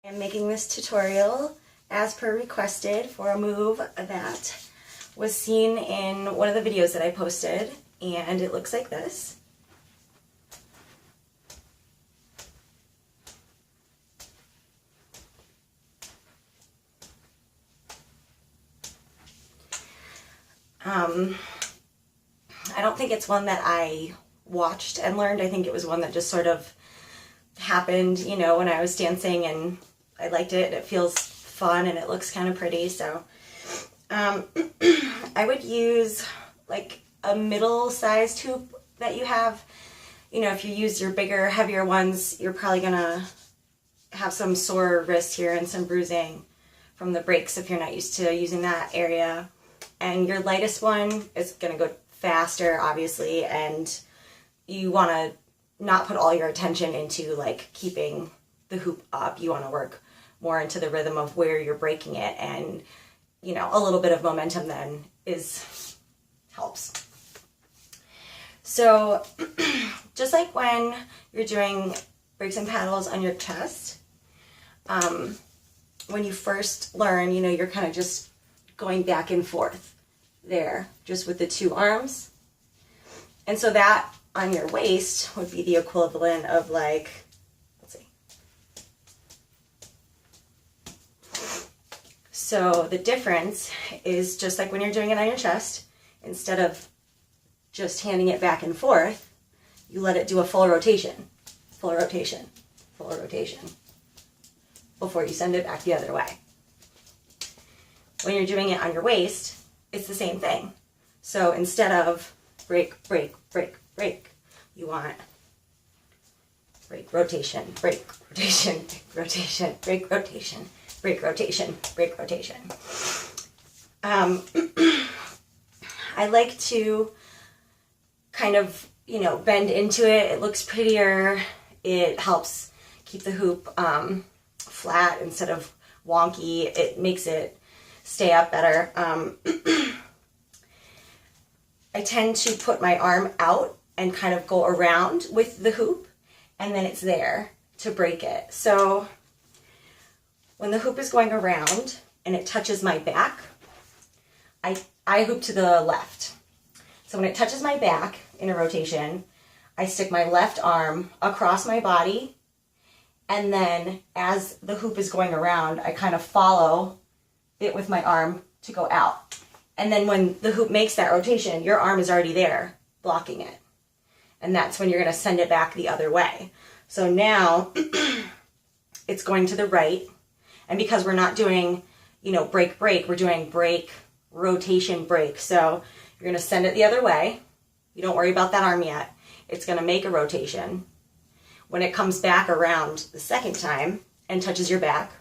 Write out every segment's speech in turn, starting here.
I'm making this tutorial as per requested for a move that was seen in one of the videos that I posted, and it looks like this. I don't think it's one that I watched and learned. I think it was one that just sort of happened, you know, when I was dancing, and I liked it. It feels fun and it looks kind of pretty. So I would use like a middle-sized hoop that you have. You know, if you use your bigger, heavier ones, you're probably gonna have some sore wrists here and some bruising from the breaks if you're not used to using that area. And your lightest one is gonna go faster, obviously, and you wanna not put all your attention into like keeping the hoop up. You wanna work more into the rhythm of where you're breaking it, and you know, a little bit of momentum then helps. So just like when you're doing breaks and paddles on your chest, when you first learn, you know, you're kind of just going back and forth there, just with the two arms. And so that on your waist would be the equivalent of like, let's see. So the difference is just like when you're doing it on your chest, instead of just handing it back and forth, you let it do a full rotation, full rotation, full rotation, before you send it back the other way. When you're doing it on your waist, it's the same thing. So instead of break, break, break, break, you want break, rotation, break, rotation, rotation, break, rotation, break, rotation, break, rotation. I like to kind of, you know, bend into it. It looks prettier. It helps keep the hoop flat instead of wonky. It makes it stay up better. I tend to put my arm out and kind of go around with the hoop, and then it's there to break it. So when the hoop is going around and it touches my back, I hoop to the left. So when it touches my back in a rotation, I stick my left arm across my body, and then as the hoop is going around, I kind of follow it with my arm to go out. And then when the hoop makes that rotation, your arm is already there blocking it. And that's when you're gonna send it back the other way. So now it's going to the right. And because we're not doing, you know, break, break, we're doing break, rotation, break. So you're gonna send it the other way. You don't worry about that arm yet. It's gonna make a rotation. When it comes back around the second time and touches your back,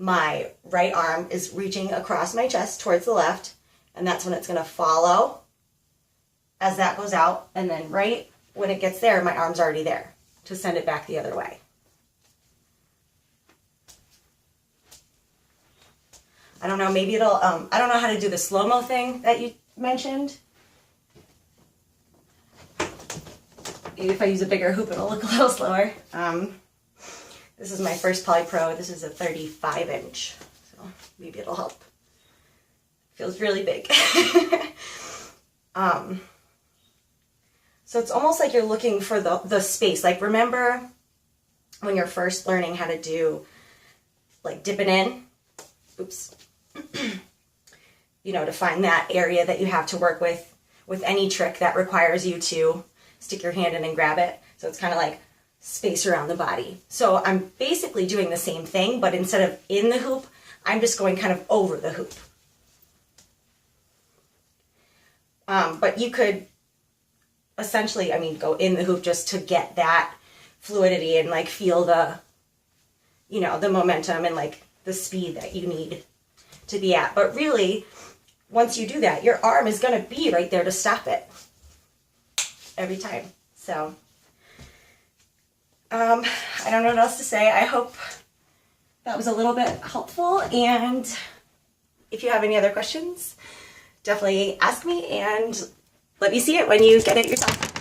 my right arm is reaching across my chest towards the left, and that's when it's gonna follow as that goes out, and then right when it gets there, my arm's already there to send it back the other way. I don't know, maybe it'll, I don't know how to do the slow-mo thing that you mentioned. Maybe if I use a bigger hoop, it'll look a little slower. This is my first Poly Pro. This is a 35-inch, so maybe it'll help. Feels really big. So it's almost like you're looking for the space. Like, remember when you're first learning how to do, like, dipping in? Oops. You know, to find that area that you have to work with any trick that requires you to stick your hand in and grab it. So it's kind of like space around the body. So I'm basically doing the same thing, but instead of in the hoop, I'm just going kind of over the hoop. But you could essentially, I mean, go in the hoop just to get that fluidity and like feel the, you know, the momentum and like the speed that you need to be at. But really, once you do that, your arm is going to be right there to stop it every time. So I don't know what else to say. I hope that was a little bit helpful, and if you have any other questions, definitely ask me and let me see it when you get it yourself.